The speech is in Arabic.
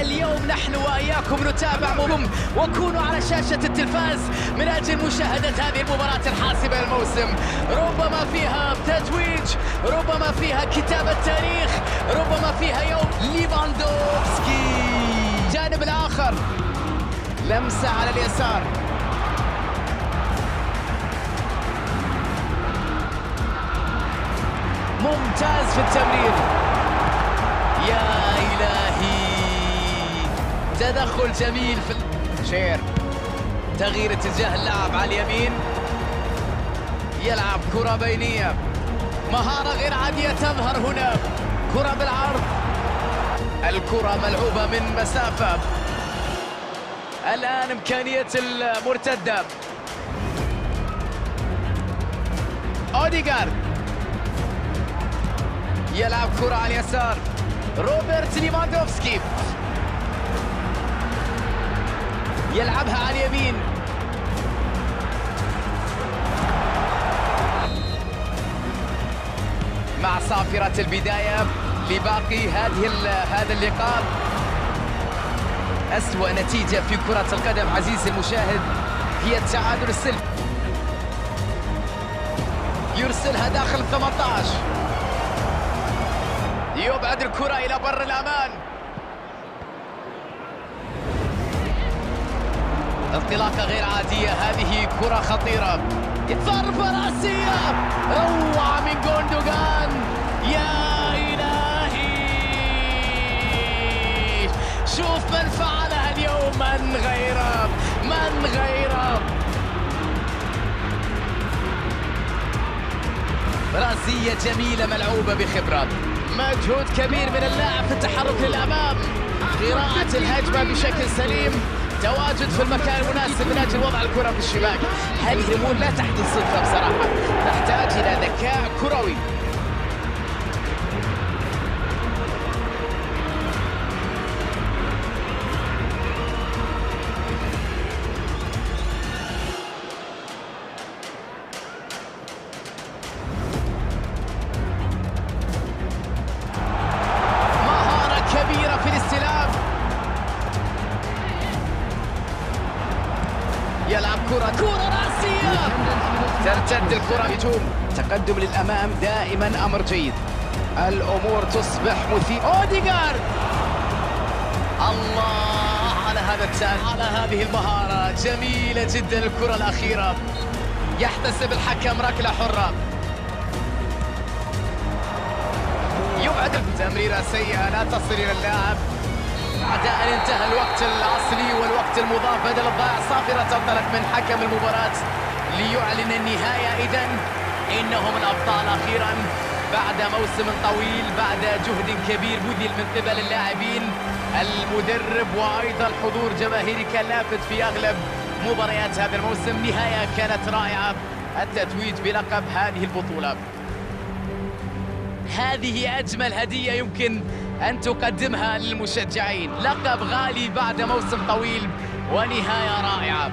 اليوم نحن وإياكم نتابع وكونوا على شاشة التلفاز من أجل مشاهدة هذه المباراة الحاسمة للموسم، ربما فيها تتويج، ربما فيها كتابة تاريخ، ربما فيها يوم ليفاندوفسكي. الجانب الآخر لمسة على اليسار، ممتاز في التمرير، يا إلهي تدخل جميل في شير، تغيير اتجاه اللعب على اليمين، يلعب كرة بينية، مهارة غير عادية تظهر هنا، كرة بالعرض، الكرة ملعوبة من مسافة، الآن إمكانية المرتدة، أوديغارد يلعب كرة على اليسار، روبرت ليفاندوفسكي يلعبها على اليمين، مع صافرة البداية لباقي هذا اللقاء. أسوأ نتيجة في كرة القدم عزيزي المشاهد هي التعادل السلبي. يرسلها داخل 18، يبعد الكرة إلى بر الأمان، انطلاقة غير عادية، هذه كرة خطيرة، ضربة رأسية، روعة من غوندوغان، يا إلهي شوف من فعلها اليوم، من غيره، من غيره، رأسية جميلة ملعوبة بخبرة، مجهود كبير من اللاعب في التحرك للأمام، قراءة الهجمة بشكل سليم، تواجد في المكان المناسب من أجل وضع الكرة في الشباك. هذه الأمور لا تحدث صدفة بصراحة، تحتاج إلى ذكاء كروي. في الاستلام، يلعب كرة رأسية، ترتد الكرة هجوم، تقدم للأمام دائما أمر جيد، الأمور تصبح مثيرة. أوديغارد، الله على هذا على هذه المهارة، جميلة جدا الكرة الأخيرة، يحتسب الحكم ركلة حرة، يبعد تمريرة سيئة لا تصل إلى اللاعب بعد أن انتهى الوقت الأصلي والوقت المضاف بدل الضائع. صافرة تنطلق من حكم المباراة ليعلن النهاية. إذن إنهم الأبطال أخيرا بعد موسم طويل، بعد جهد كبير بذل من قبل اللاعبين، المدرب وأيضا حضور جماهيري كان لافت في أغلب مباريات هذا الموسم. نهاية كانت رائعة، التتويج بلقب هذه البطولة، هذه أجمل هدية يمكن أن تقدمها للمشجعين، لقب غالي بعد موسم طويل ونهاية رائعة.